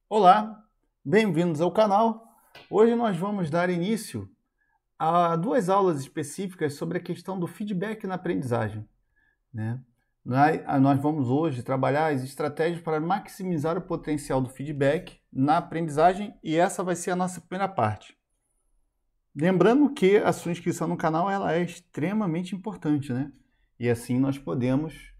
Olá, bem-vindos ao canal. Hoje nós vamos dar início a duas aulas específicas sobre a questão do feedback na aprendizagem, né? Nós vamos hoje trabalhar as estratégias para maximizar o potencial do feedback na aprendizagem e essa vai ser a nossa primeira parte. Lembrando que a sua inscrição no canal ela é extremamente importante, né? E assim nós podemos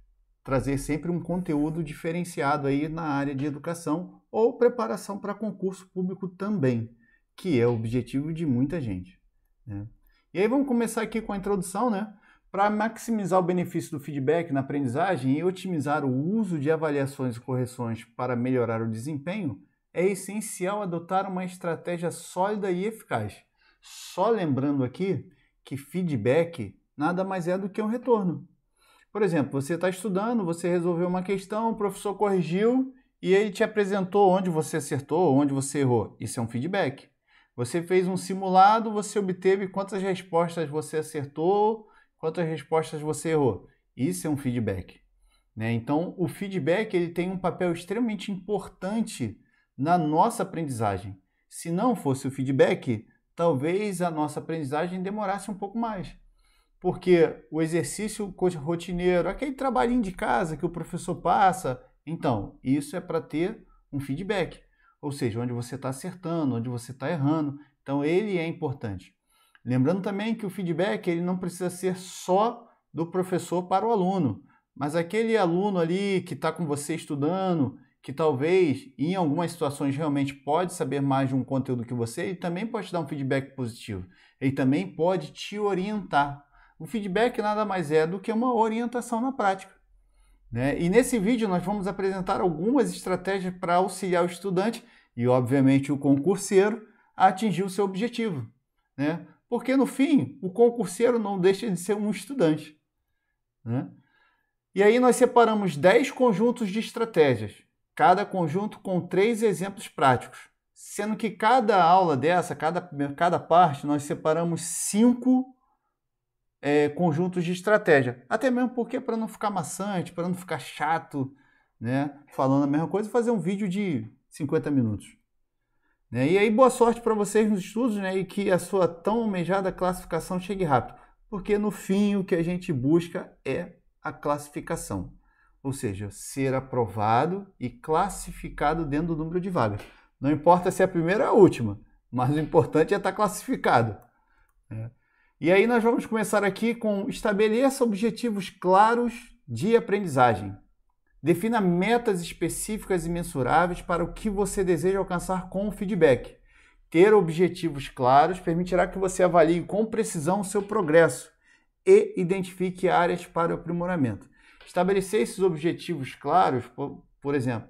trazer sempre um conteúdo diferenciado aí na área de educação ou preparação para concurso público também, que é o objetivo de muita gente, né? E aí vamos começar aqui com a introdução, né? Para maximizar o benefício do feedback na aprendizagem e otimizar o uso de avaliações e correções para melhorar o desempenho, é essencial adotar uma estratégia sólida e eficaz. Só lembrando aqui que feedback nada mais é do que um retorno. Por exemplo, você está estudando, você resolveu uma questão, o professor corrigiu e ele te apresentou onde você acertou, onde você errou. Isso é um feedback. Você fez um simulado, você obteve quantas respostas você acertou, quantas respostas você errou. Isso é um feedback, né? Então, o feedback ele tem um papel extremamente importante na nossa aprendizagem. Se não fosse o feedback, talvez a nossa aprendizagem demorasse um pouco mais. Porque o exercício rotineiro, aquele trabalhinho de casa que o professor passa, então, isso é para ter um feedback. Ou seja, onde você está acertando, onde você está errando. Então, ele é importante. Lembrando também que o feedback ele não precisa ser só do professor para o aluno, mas aquele aluno ali que está com você estudando, que talvez em algumas situações realmente pode saber mais de um conteúdo que você, ele também pode te dar um feedback positivo. Ele também pode te orientar. O feedback nada mais é do que uma orientação na prática, né? E nesse vídeo nós vamos apresentar algumas estratégias para auxiliar o estudante e, obviamente, o concurseiro a atingir o seu objetivo, né? Porque, no fim, o concurseiro não deixa de ser um estudante, né? E aí nós separamos 10 conjuntos de estratégias, cada conjunto com 3 exemplos práticos, sendo que cada aula dessa, cada parte, nós separamos 5 conjuntos de estratégia. Até mesmo porque para não ficar maçante, para não ficar chato, né, falando a mesma coisa, fazer um vídeo de 50 minutos. Né? E aí boa sorte para vocês nos estudos, né, e que a sua tão almejada classificação chegue rápido. Porque no fim o que a gente busca é a classificação. Ou seja, ser aprovado e classificado dentro do número de vagas. Não importa se é a primeira ou a última, mas o importante é estar classificado, né? E aí nós vamos começar aqui com estabeleça objetivos claros de aprendizagem. Defina metas específicas e mensuráveis para o que você deseja alcançar com o feedback. Ter objetivos claros permitirá que você avalie com precisão o seu progresso e identifique áreas para o aprimoramento. Estabelecer esses objetivos claros, por exemplo,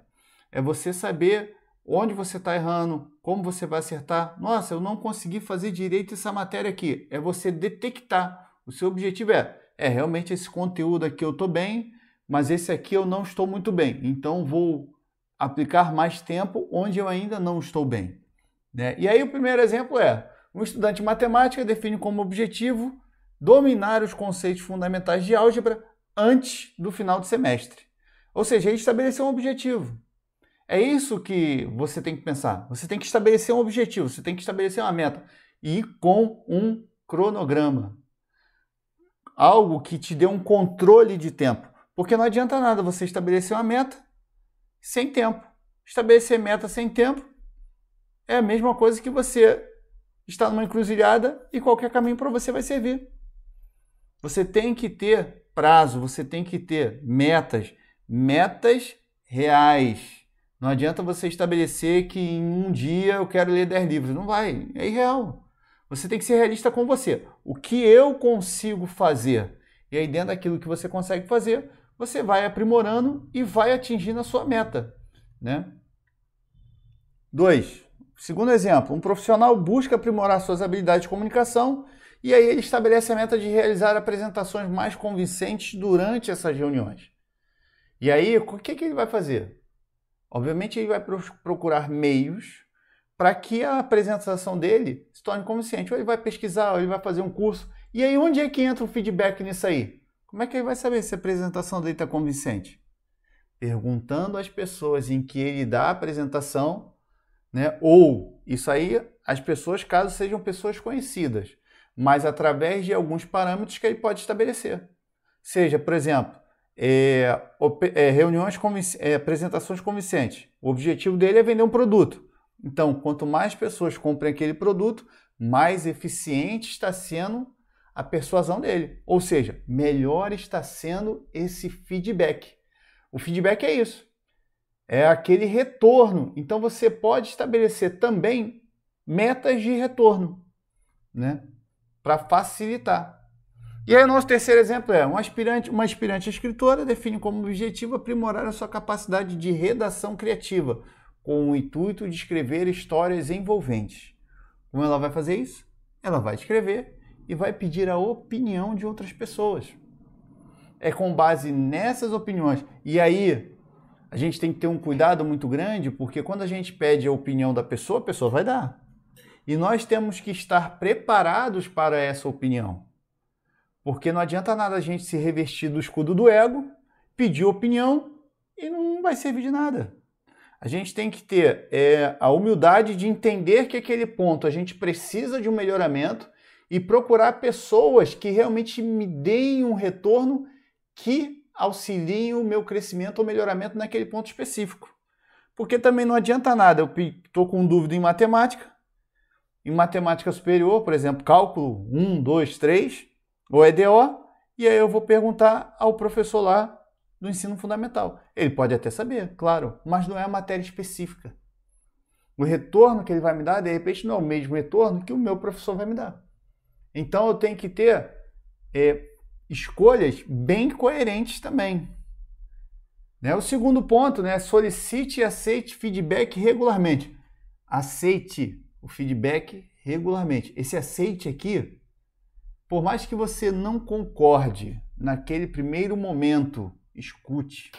é você saber onde você está errando, como você vai acertar. Nossa, eu não consegui fazer direito essa matéria aqui. É você detectar. O seu objetivo realmente esse conteúdo aqui eu estou bem, mas esse aqui eu não estou muito bem. Então vou aplicar mais tempo onde eu ainda não estou bem, né? E aí o primeiro exemplo é, um estudante de matemática define como objetivo dominar os conceitos fundamentais de álgebra antes do final do semestre. Ou seja, ele estabeleceu um objetivo. É isso que você tem que pensar. Você tem que estabelecer um objetivo, você tem que estabelecer uma meta. E com um cronograma. Algo que te dê um controle de tempo. Porque não adianta nada você estabelecer uma meta sem tempo. Estabelecer meta sem tempo é a mesma coisa que você está numa encruzilhada e qualquer caminho para você vai servir. Você tem que ter prazo, você tem que ter metas reais. Não adianta você estabelecer que em um dia eu quero ler 10 livros. Não vai, é irreal. Você tem que ser realista com você. O que eu consigo fazer? E aí dentro daquilo que você consegue fazer, você vai aprimorando e vai atingindo a sua meta, né? 2. Segundo exemplo, um profissional busca aprimorar suas habilidades de comunicação e aí ele estabelece a meta de realizar apresentações mais convincentes durante essas reuniões. E aí, o que ele vai fazer? Obviamente, ele vai procurar meios para que a apresentação dele se torne convincente. Ou ele vai pesquisar, ou ele vai fazer um curso. E aí, onde é que entra o feedback nisso aí? Como é que ele vai saber se a apresentação dele está convincente? Perguntando às pessoas em que ele dá a apresentação né? Ou isso aí, as pessoas, caso sejam pessoas conhecidas, mas através de alguns parâmetros que ele pode estabelecer. Seja, por exemplo, reuniões, apresentações convincentes. O objetivo dele é vender um produto. Então, quanto mais pessoas comprem aquele produto, mais eficiente está sendo a persuasão dele. Ou seja, melhor está sendo esse feedback. O feedback é isso. É aquele retorno. Então, você pode estabelecer também metas de retorno, né? Para facilitar. E aí o nosso terceiro exemplo é uma aspirante escritora define como objetivo aprimorar a sua capacidade de redação criativa, com o intuito de escrever histórias envolventes. Como ela vai fazer isso? Ela vai escrever e vai pedir a opinião de outras pessoas. É com base nessas opiniões. E aí a gente tem que ter um cuidado muito grande, porque quando a gente pede a opinião da pessoa, a pessoa vai dar. E nós temos que estar preparados para essa opinião. Porque não adianta nada a gente se revestir do escudo do ego, pedir opinião e não vai servir de nada. A gente tem que ter a humildade de entender que aquele ponto a gente precisa de um melhoramento e procurar pessoas que realmente me deem um retorno que auxiliem o meu crescimento ou melhoramento naquele ponto específico. Porque também não adianta nada, eu estou com dúvida em matemática superior, por exemplo, cálculo 1, 2, 3, ou EDO, e aí eu vou perguntar ao professor lá do ensino fundamental. Ele pode até saber, claro, mas não é a matéria específica. O retorno que ele vai me dar, de repente, não é o mesmo retorno que o meu professor vai me dar. Então, eu tenho que ter escolhas bem coerentes também. Né? O segundo ponto, né? Solicite e aceite feedback regularmente. Aceite o feedback regularmente. Esse aceite aqui, por mais que você não concorde naquele primeiro momento, escute.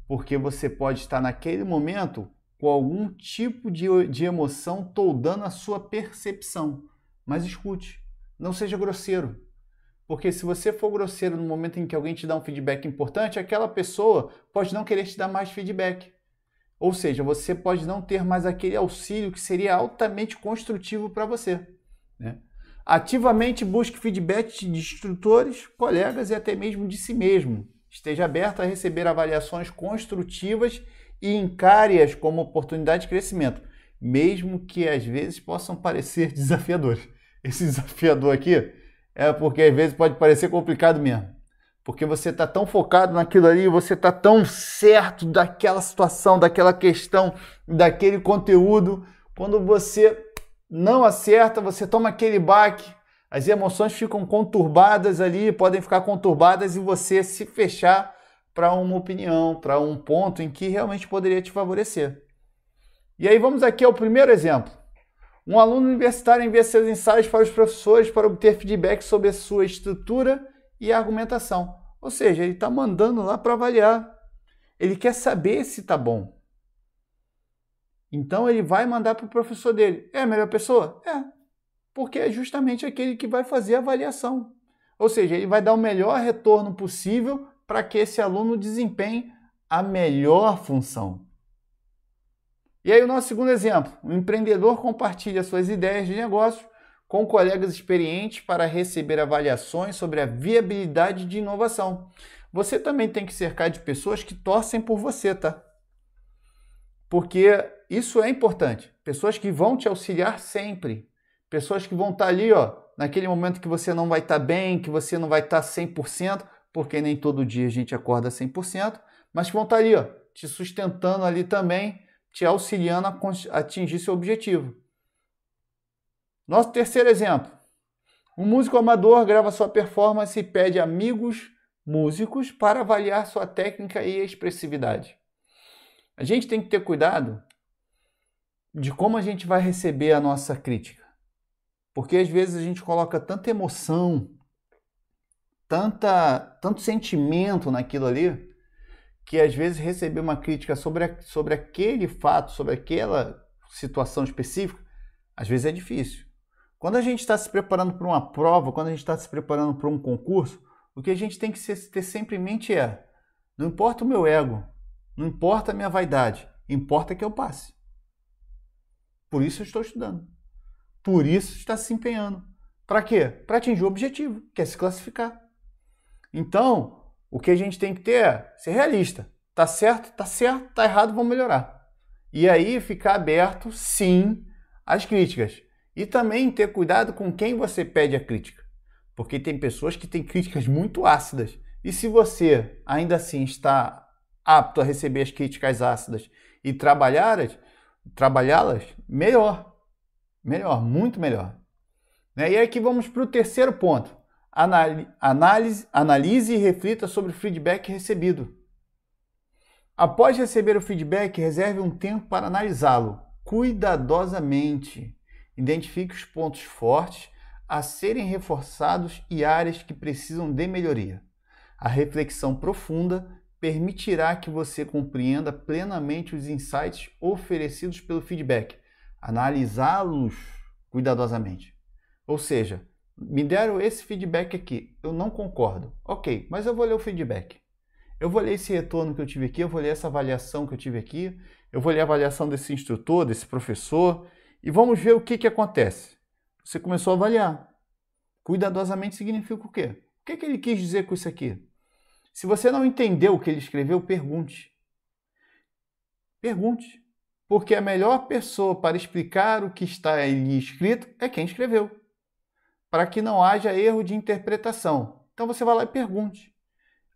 Porque você pode estar naquele momento com algum tipo de emoção toldando a sua percepção. Mas escute, não seja grosseiro. Porque se você for grosseiro no momento em que alguém te dá um feedback importante, aquela pessoa pode não querer te dar mais feedback. Ou seja, você pode não ter mais aquele auxílio que seria altamente construtivo para você, né? Ativamente busque feedback de instrutores, colegas e até mesmo de si mesmo. Esteja aberto a receber avaliações construtivas e encare-as como oportunidade de crescimento, mesmo que às vezes possam parecer desafiadores. Esse desafiador aqui é porque às vezes pode parecer complicado mesmo. Porque você está tão focado naquilo ali, você está tão certo daquela situação, daquela questão, daquele conteúdo. Quando você não acerta, você toma aquele baque, as emoções ficam conturbadas ali, podem ficar conturbadas e você se fechar para uma opinião, para um ponto em que realmente poderia te favorecer. E aí vamos aqui ao primeiro exemplo. Um aluno universitário envia seus ensaios para os professores para obter feedback sobre a sua estrutura e argumentação. Ou seja, ele está mandando lá para avaliar. Ele quer saber se está bom. Então ele vai mandar para o professor dele. É a melhor pessoa? É. Porque é justamente aquele que vai fazer a avaliação. Ou seja, ele vai dar o melhor retorno possível para que esse aluno desempenhe a melhor função. E aí o nosso segundo exemplo. O empreendedor compartilha suas ideias de negócio com colegas experientes para receber avaliações sobre a viabilidade de inovação. Você também tem que cercar de pessoas que torcem por você, tá? Porque isso é importante. Pessoas que vão te auxiliar sempre. Pessoas que vão estar ali, ó, naquele momento que você não vai estar bem, que você não vai estar 100%, porque nem todo dia a gente acorda 100%, mas que vão estar ali, ó, te sustentando ali também, te auxiliando a atingir seu objetivo. Nosso terceiro exemplo. Um músico amador grava sua performance e pede amigos músicos para avaliar sua técnica e expressividade. A gente tem que ter cuidado de como a gente vai receber a nossa crítica. Porque às vezes a gente coloca tanta emoção, tanto sentimento naquilo ali, que às vezes receber uma crítica sobre aquele fato, sobre aquela situação específica, às vezes é difícil. Quando a gente está se preparando para uma prova, quando a gente está se preparando para um concurso, o que a gente tem que ter sempre em mente é: não importa o meu ego, não importa a minha vaidade, importa que eu passe. Por isso eu estou estudando. Por isso está se empenhando. Para quê? Para atingir o objetivo, que é se classificar. Então, o que a gente tem que ter é ser realista. Tá certo, tá errado, vamos melhorar. E aí ficar aberto, sim, às críticas. E também ter cuidado com quem você pede a crítica. Porque tem pessoas que têm críticas muito ácidas. E se você ainda assim está apto a receber as críticas ácidas e trabalhá-las, melhor. Melhor, muito melhor. E aqui vamos para o terceiro ponto. Analise e reflita sobre o feedback recebido. Após receber o feedback, reserve um tempo para analisá-lo cuidadosamente. Identifique os pontos fortes a serem reforçados e áreas que precisam de melhoria. A reflexão profunda permitirá que você compreenda plenamente os insights oferecidos pelo feedback. Analisá-los cuidadosamente. Ou seja, me deram esse feedback aqui, eu não concordo. Ok, mas eu vou ler o feedback. Eu vou ler esse retorno que eu tive aqui, eu vou ler essa avaliação que eu tive aqui, eu vou ler a avaliação desse instrutor, desse professor, e vamos ver o que acontece. Você começou a avaliar. Cuidadosamente significa o quê? O que ele quis dizer com isso aqui? Se você não entendeu o que ele escreveu, pergunte. Pergunte. Porque a melhor pessoa para explicar o que está ali escrito é quem escreveu. Para que não haja erro de interpretação. Então você vai lá e pergunte.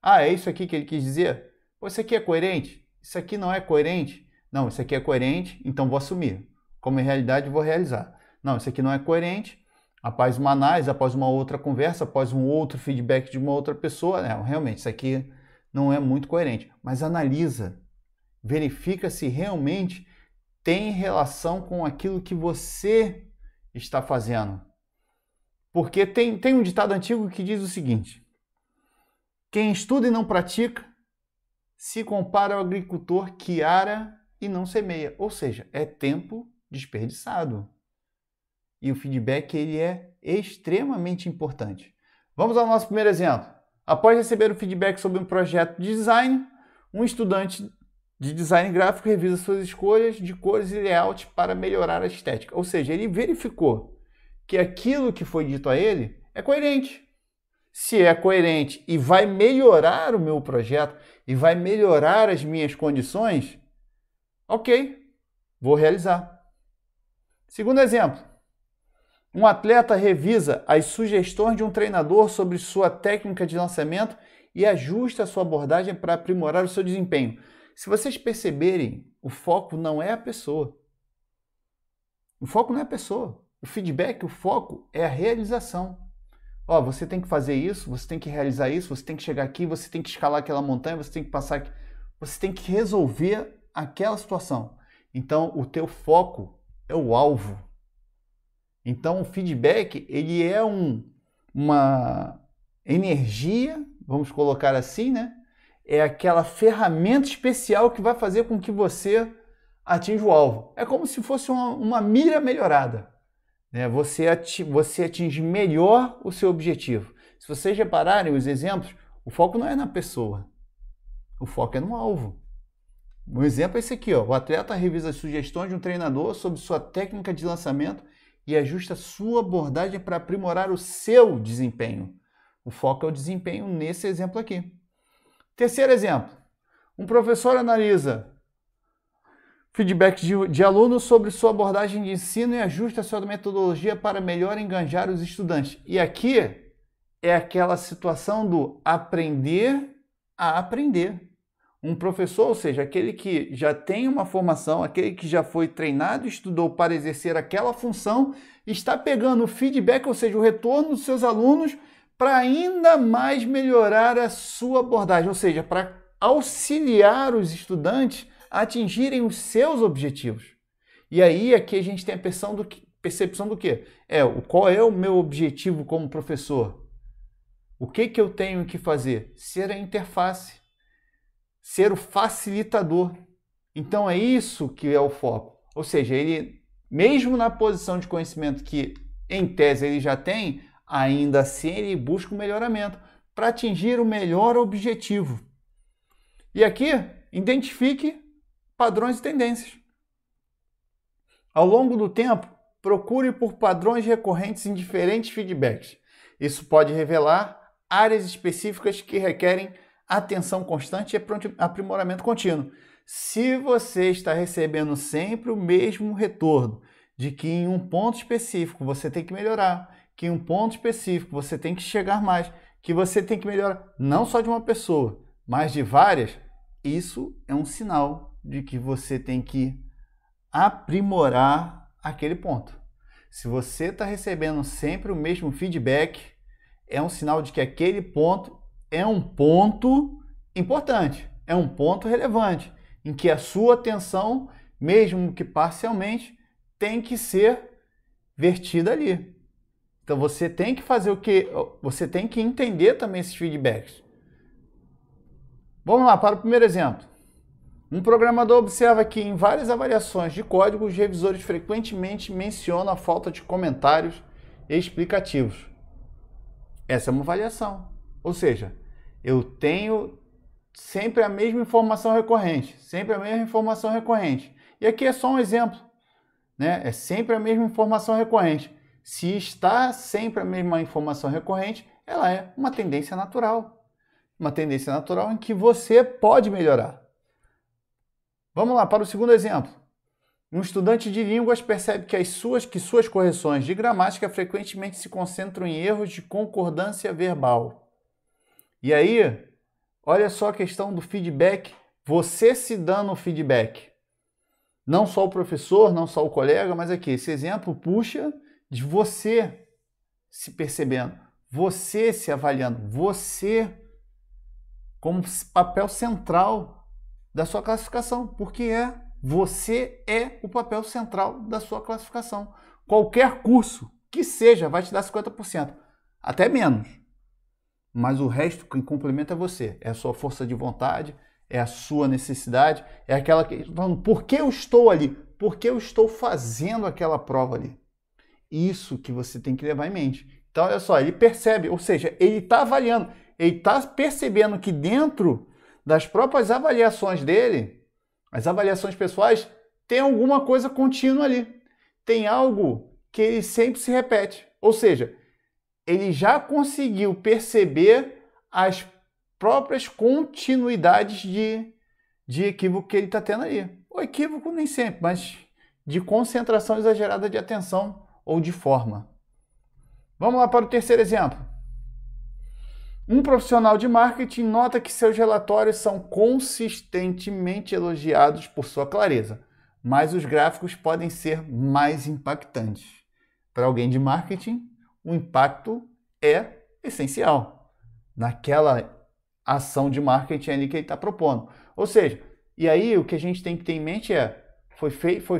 Ah, é isso aqui que ele quis dizer? Pô, isso aqui é coerente? Isso aqui não é coerente? Não, isso aqui é coerente, então vou assumir. Como em realidade vou realizar. Não, isso aqui não é coerente. Após uma análise, após uma outra conversa, após um outro feedback de uma outra pessoa, realmente isso aqui não é muito coerente. Mas analisa, verifica se realmente tem relação com aquilo que você está fazendo. Porque tem um ditado antigo que diz o seguinte: quem estuda e não pratica se compara ao agricultor que ara e não semeia. Ou seja, é tempo desperdiçado. E o feedback ele é extremamente importante. Vamos ao nosso primeiro exemplo. Após receber o feedback sobre um projeto de design, um estudante de design gráfico revisa suas escolhas de cores e layout para melhorar a estética. Ou seja, ele verificou que aquilo que foi dito a ele é coerente. Se é coerente e vai melhorar o meu projeto e vai melhorar as minhas condições, ok, vou realizar. Segundo exemplo. Um atleta revisa as sugestões de um treinador sobre sua técnica de lançamento e ajusta a sua abordagem para aprimorar o seu desempenho. Se vocês perceberem, o foco não é a pessoa. O foco não é a pessoa. O feedback, o foco é a realização. Ó, você tem que fazer isso, você tem que realizar isso, você tem que chegar aqui, você tem que escalar aquela montanha, você tem que passar aqui. Você tem que resolver aquela situação. Então, o teu foco é o alvo. Então, o feedback, ele é uma energia, vamos colocar assim, né? É aquela ferramenta especial que vai fazer com que você atinja o alvo. É como se fosse uma mira melhorada. Né? Você atinge melhor o seu objetivo. Se vocês repararem os exemplos, o foco não é na pessoa. O foco é no alvo. Um exemplo é esse aqui, ó. O atleta revisa as sugestões de um treinador sobre sua técnica de lançamento e ajusta sua abordagem para aprimorar o seu desempenho. O foco é o desempenho nesse exemplo aqui. Terceiro exemplo. Um professor analisa feedback de alunos sobre sua abordagem de ensino e ajusta sua metodologia para melhor engajar os estudantes. E aqui é aquela situação do aprender a aprender. Um professor, ou seja, aquele que já tem uma formação, aquele que já foi treinado e estudou para exercer aquela função, está pegando o feedback, ou seja, o retorno dos seus alunos, para ainda mais melhorar a sua abordagem, ou seja, para auxiliar os estudantes a atingirem os seus objetivos. E aí aqui a gente tem a percepção do quê? Qual é o meu objetivo como professor? O que eu tenho que fazer? Ser a interface. Ser o facilitador. Então é isso que é o foco. Ou seja, ele, mesmo na posição de conhecimento que em tese ele já tem, ainda assim ele busca o melhoramento para atingir o melhor objetivo. E aqui, identifique padrões e tendências. Ao longo do tempo, procure por padrões recorrentes em diferentes feedbacks. Isso pode revelar áreas específicas que requerem atenção constante e aprimoramento contínuo. Se você está recebendo sempre o mesmo retorno de que em um ponto específico você tem que melhorar, que em um ponto específico você tem que chegar mais, que você tem que melhorar não só de uma pessoa, mas de várias, isso é um sinal de que você tem que aprimorar aquele ponto. Se você está recebendo sempre o mesmo feedback, é um sinal de que aquele ponto é um ponto importante, é um ponto relevante, em que a sua atenção, mesmo que parcialmente, tem que ser vertida ali. Então você tem que fazer o que? Você tem que entender também esses feedbacks. Vamos lá para o primeiro exemplo. Um programador observa que em várias avaliações de código, os revisores frequentemente mencionam a falta de comentários explicativos. Essa é uma avaliação. Ou seja, eu tenho sempre a mesma informação recorrente, sempre a mesma informação recorrente. E aqui é só um exemplo, né? É sempre a mesma informação recorrente. Se está sempre a mesma informação recorrente, ela é uma tendência natural. Uma tendência natural em que você pode melhorar. Vamos lá para o segundo exemplo. Um estudante de línguas percebe que suas correções de gramática frequentemente se concentram em erros de concordância verbal. E aí, olha só a questão do feedback, você se dando o feedback. Não só o professor, não só o colega, mas aqui, esse exemplo puxa de você se percebendo, você se avaliando, você como papel central da sua classificação, porque você é o papel central da sua classificação. Qualquer curso que seja vai te dar 50%, até menos. Mas o resto que complementa é você, é a sua força de vontade, é a sua necessidade, é aquela que... Por que eu estou ali? Por que eu estou fazendo aquela prova ali? Isso que você tem que levar em mente. Então, olha só, ele percebe, ou seja, ele está avaliando, ele está percebendo que dentro das próprias avaliações dele, as avaliações pessoais, tem alguma coisa contínua ali. Tem algo que ele sempre se repete. Ou seja, ele já conseguiu perceber as próprias continuidades de equívoco que ele está tendo ali. O equívoco nem sempre, mas de concentração exagerada de atenção ou de forma. Vamos lá para o terceiro exemplo. Um profissional de marketing nota que seus relatórios são consistentemente elogiados por sua clareza, mas os gráficos podem ser mais impactantes. Para alguém de marketing, o impacto é essencial naquela ação de marketing ali que ele está propondo. Ou seja, e aí o que a gente tem que ter em mente é, foi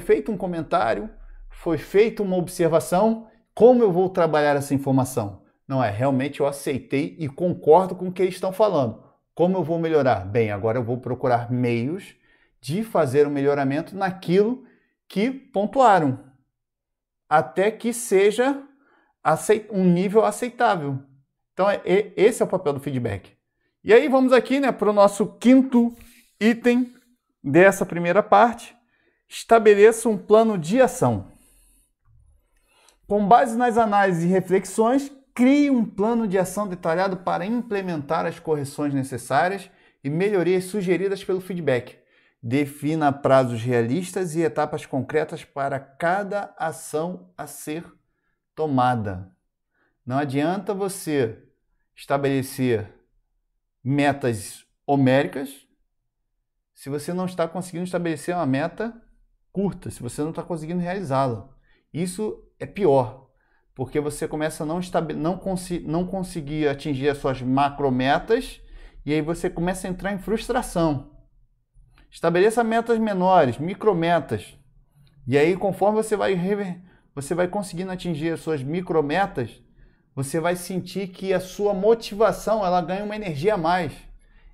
feito um comentário, foi feita uma observação, como eu vou trabalhar essa informação? Não é, realmente eu aceitei e concordo com o que eles estão falando. Como eu vou melhorar? Bem, agora eu vou procurar meios de fazer um melhoramento naquilo que pontuaram, até que seja um nível aceitável. Então, esse é o papel do feedback. E aí vamos aqui, né, para o nosso quinto item dessa primeira parte. Estabeleça um plano de ação. Com base nas análises e reflexões, crie um plano de ação detalhado para implementar as correções necessárias e melhorias sugeridas pelo feedback. Defina prazos realistas e etapas concretas para cada ação a ser tomada. Não adianta você estabelecer metas homéricas se você não está conseguindo estabelecer uma meta curta, se você não está conseguindo realizá-la. Isso é pior, porque você começa a não conseguir atingir as suas macrometas e aí você começa a entrar em frustração. Estabeleça metas menores, micrometas. E aí, conforme você vai conseguindo atingir as suas micrometas, você vai sentir que a sua motivação ela ganha uma energia a mais.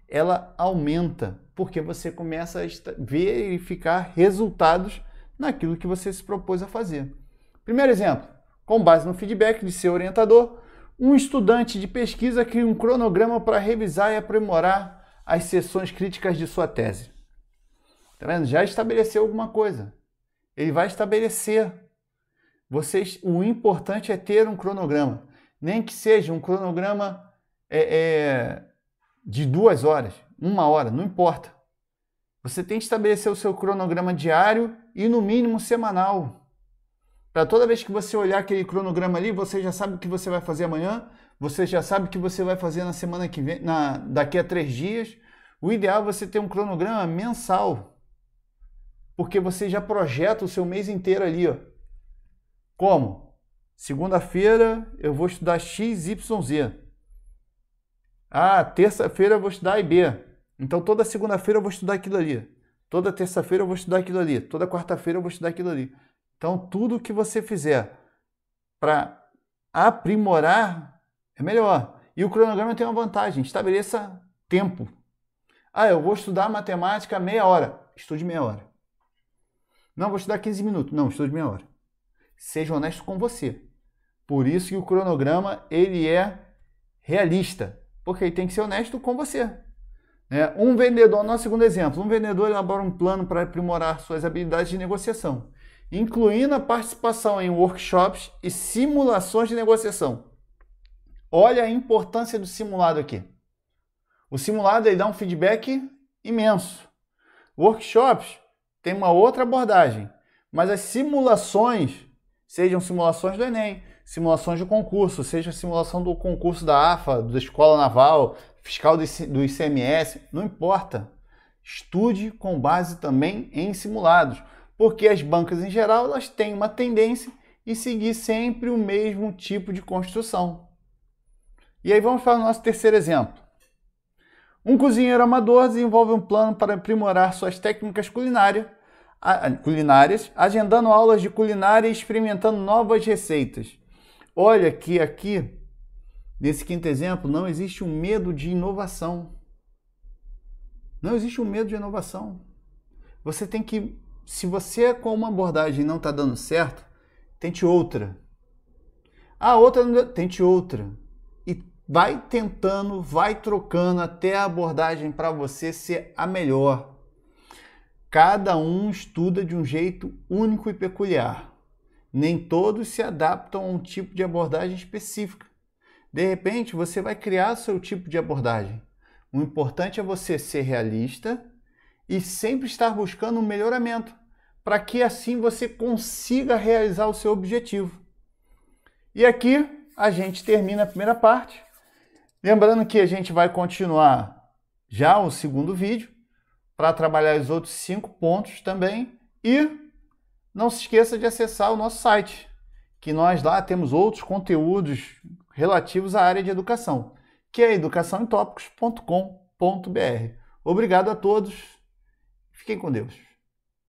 Ela aumenta, porque você começa a verificar resultados naquilo que você se propôs a fazer. Primeiro exemplo, com base no feedback de seu orientador, um estudante de pesquisa cria um cronograma para revisar e aprimorar as sessões críticas de sua tese. Tá vendo? Já estabeleceu alguma coisa. ele vai estabelecer. O importante é ter um cronograma, nem que seja um cronograma de 2 horas, 1 hora, não importa. Você tem que estabelecer o seu cronograma diário e no mínimo semanal. Para toda vez que você olhar aquele cronograma ali, você já sabe o que você vai fazer amanhã, você já sabe o que você vai fazer na semana que vem, daqui a 3 dias. O ideal é você ter um cronograma mensal, porque você já projeta o seu mês inteiro ali, ó. Como? Segunda-feira eu vou estudar X, Y, Z. Terça-feira eu vou estudar A e B. Então toda segunda-feira eu vou estudar aquilo ali. Toda terça-feira eu vou estudar aquilo ali. Toda quarta-feira eu vou estudar aquilo ali. Então tudo que você fizer para aprimorar é melhor. E o cronograma tem uma vantagem, estabeleça tempo. Eu vou estudar matemática meia hora. Estude meia hora. Não, vou estudar 15 minutos. Não, estude meia hora. Seja honesto com você. Por isso que o cronograma ele é realista, porque ele tem que ser honesto com você. Um vendedor, nosso segundo exemplo, um vendedor elabora um plano para aprimorar suas habilidades de negociação, incluindo a participação em workshops e simulações de negociação. Olha a importância do simulado aqui. O simulado ele dá um feedback imenso. Workshops tem uma outra abordagem, mas as simulações, sejam simulações do Enem, simulações de concurso, seja simulação do concurso da AFA, da Escola Naval, fiscal do ICMS, não importa. Estude com base também em simulados, porque as bancas em geral elas têm uma tendência em seguir sempre o mesmo tipo de construção. E aí vamos para o nosso terceiro exemplo. Um cozinheiro amador desenvolve um plano para aprimorar suas técnicas culinárias, agendando aulas de culinária e experimentando novas receitas. Olha que aqui, nesse quinto exemplo, não existe um medo de inovação. Não existe um medo de inovação. Você tem que, se você com uma abordagem não está dando certo, tente outra. Tente outra. E vai tentando, vai trocando até a abordagem para você ser a melhor. Cada um estuda de um jeito único e peculiar. Nem todos se adaptam a um tipo de abordagem específica. De repente, você vai criar seu tipo de abordagem. O importante é você ser realista e sempre estar buscando um melhoramento, para que assim você consiga realizar o seu objetivo. E aqui a gente termina a primeira parte. Lembrando que a gente vai continuar já o segundo vídeo, para trabalhar os outros 5 pontos também. E não se esqueça de acessar o nosso site, que nós lá temos outros conteúdos relativos à área de educação, que é educaçãoemtópicos.com.br. Obrigado a todos. Fiquem com Deus.